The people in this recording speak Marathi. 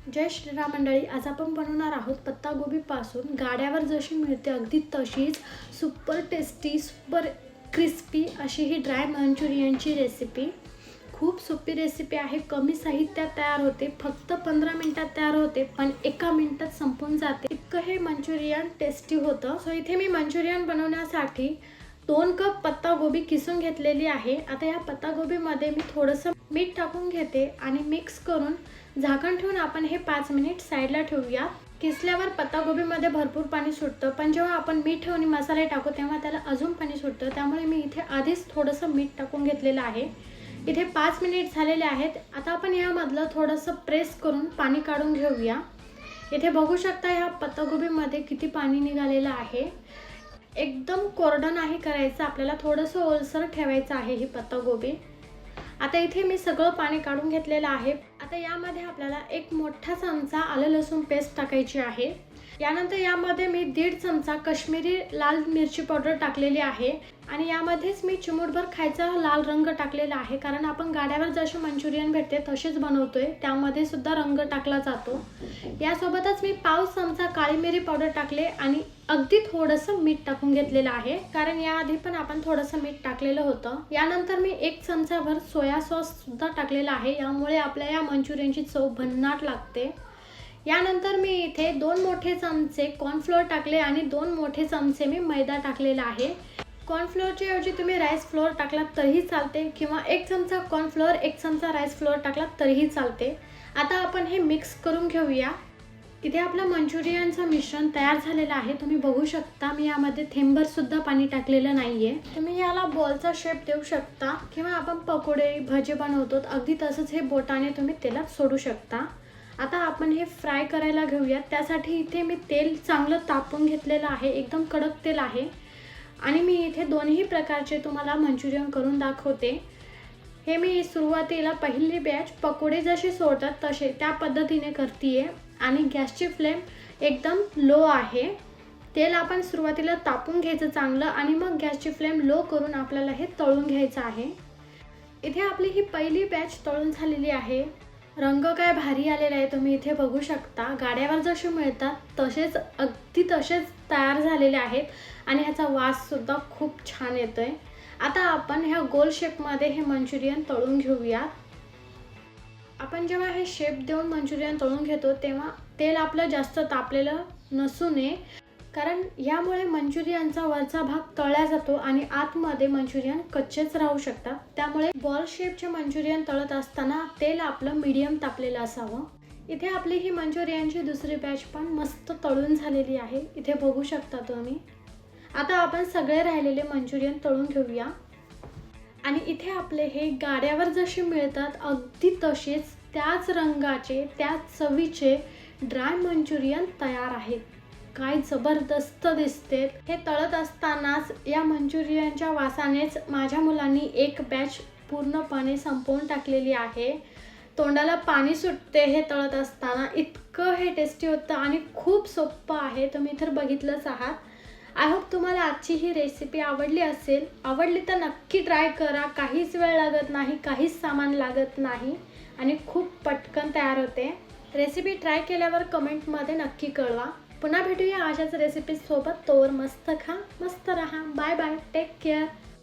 जय श्रीराम मंडळी, आज आपण बनवणार आहोत पत्तागोबीपासून गाड्यावर जशी मिळते अगदी तशीच सुपर टेस्टी, सुपर क्रिस्पी अशी ही ड्राय मंचुरियनची रेसिपी। खूप सोपी रेसिपी आहे, कमी साहित्यात तयार होते, फक्त 15 मिनिटात तयार होते, पण 1 मिनिटात संपून जाते। इतकं हे मंचुरियन टेस्टी होतं। सो इथे मी मंचुरियन बनवण्यासाठी 2 कप पत्तागोबी किसून घेतलेली आहे। आता या पत्तागोबीमध्ये मी थोडंसं मीठ टाकून घेते आणि मिक्स करून झाकण ठेवून आपण हे 5 मिनिट साईडला ठेवूया। किसल्यावर पत्तागोबीमध्ये भरपूर पाणी सुटतं, पण जेव्हा आपण मीठ आणि मसाले टाकू तेव्हा त्याला अजून पाणी सुटतं, त्यामुळे मी इथे आधीच थोडंसं मीठ टाकून घेतलेलं आहे। इथे 5 मिनिट झालेले आहेत। आता आपण यामधलं थोडंसं प्रेस करून पाणी काढून घेऊया। इथे बघू शकता या पत्तागोबीमध्ये किती पाणी निघालेलं आहे। एकदम कोरडं नाही करायचं, आपल्याला थोडंसं ओलसर ठेवायचं आहे ही पत्तागोबी। आता इथे मी सगळं पाणी काढून घेतलेलं आहे। आता यामध्ये आपल्याला 1 मोठा चमचा आलं लसूण पेस्ट टाकायची आहे। यानंतर यामध्ये मी 1.5 चमचा काश्मीरी लाल मिरची पावडर टाकलेली आहे आणि यामध्येच मी चिमूटभर खायचा लाल रंग टाकलेला आहे, कारण आपण गाड्यावर जसे मंचुरियन भेटते तसेच बनवतोय, त्यामध्ये सुद्धा रंग टाकला जातो। यासोबतच मी पाव चमचा काळी मिरी पावडर टाकले आणि अगदी थोडंसं मीठ टाकून घेतलेलं आहे, कारण याआधी पण आपण थोडंसं मीठ टाकलेलं होतं। यानंतर मी 1 चमचाभर सोया सॉस सुद्धा टाकलेला आहे, यामुळे आपल्या या मंचुरियनची चव भन्नाट लागते। यानंतर मी इथे 2 मोठे चमचे कॉर्नफ्लोअर टाकले आणि 2 मोठे चमचे मी मैदा टाकलेला आहे। कॉर्नफ्लोअरच्या ऐवजी तुम्ही राईस फ्लोअर टाकलात तरीही चालते, किंवा 1 चमचा कॉर्नफ्लोअर 1 चमचा राईस फ्लोअर टाकलात तरीही चालते। आता आपण हे मिक्स करून घेऊया। इथे आपलं मंचुरियनचं मिश्रण तयार झालेलं आहे, तुम्ही बघू शकता। मी यामध्ये थेंबर सुद्धा पाणी टाकलेलं नाहीये। तुम्ही याला बॉलचा शेप देऊ शकता, किंवा आपण पकोडे भजे बनवतो अगदी तसंच हे बोटाने तुम्ही तेलात सोडू शकता। आता आपण हे फ्राय करायला घेऊया। त्यासाठी इथे मी तेल चांगलं तापवून घेतलेलं आहे, एकदम कडक तेल आहे, आणि मी इथे दोन्ही प्रकारचे तुम्हाला मंचुरियन करून दाखवते। हे मी सुरुवातीला पहिली बॅच पकोडे जसे सोडतात तसे त्या पद्धतीने करतीये, आणि गॅसची फ्लेम एकदम लो आहे। तेल आपण सुरुवातीला तापून घ्यायचं चांगलं, आणि मग गॅसची फ्लेम लो करून आपल्याला हे तळून घ्यायचं आहे। इथे आपली ही पहिली बॅच तळून झालेली आहे। रंग काय भारी आलेला आहे, तुम्ही इथे बघू शकता। गाड्यावर जसे मिळतात तसेच अगदी तसेच तयार झालेले आहेत, आणि ह्याचा वास सुद्धा खूप छान येतोय। आता आपण ह्या गोल शेपमध्ये हे मंचुरियन तळून घेऊया। आपण जेव्हा हे शेप देऊन मंचुरियन तळून घेतो तेव्हा तेल आपलं जास्त तापलेलं नसू नये, कारण यामुळे मंचुरियनचा वरचा भाग तळला जातो आणि आतमध्ये मंचुरियन कच्चेच राहू शकतात। त्यामुळे बॉल शेपचे मंचुरियन तळत असताना तेल आपलं मीडियम तापलेलं असावं। इथे आपली ही मंचुरियनची दुसरी बॅच पण मस्त तळून झालेली आहे, इथे बघू शकता तुम्ही। आता आपण सगळे राहिलेले मंचुरियन तळून घेऊया, आणि इथे आपले हे गाड्यावर जसे मिळतात अगदी तसेच त्याच रंगाचे त्याच चवीचे ड्राय मंचुरियन तयार आहेत। काय जबरदस्त दिसते। हे तळत असतानाच या मंचुरियनच्या वासानेच माझ्या मुलांनी 1 बॅच पूर्णपणे संपवून टाकलेली आहे। तोंडाला पाणी सुटते हे तळत असताना, इतकं हे टेस्टी होतं आणि खूप सोपं आहे, तुम्ही तर बघितलंच आहात। आय होप तुम्हाला आजची ही रेसिपी आवडली असेल। आवडली तर नक्की ट्राय करा, काहीच वेळ लागत नाही, काहीच सामान लागत नाही, आणि खूप पटकन तयार होते। रेसिपी ट्राय केल्यावर कमेंटमध्ये नक्की कळवा। पुन्हा भेटूया अशाच रेसिपीज सोबत। तोवर मस्त खा, मस्त रहा। Bye bye, take care.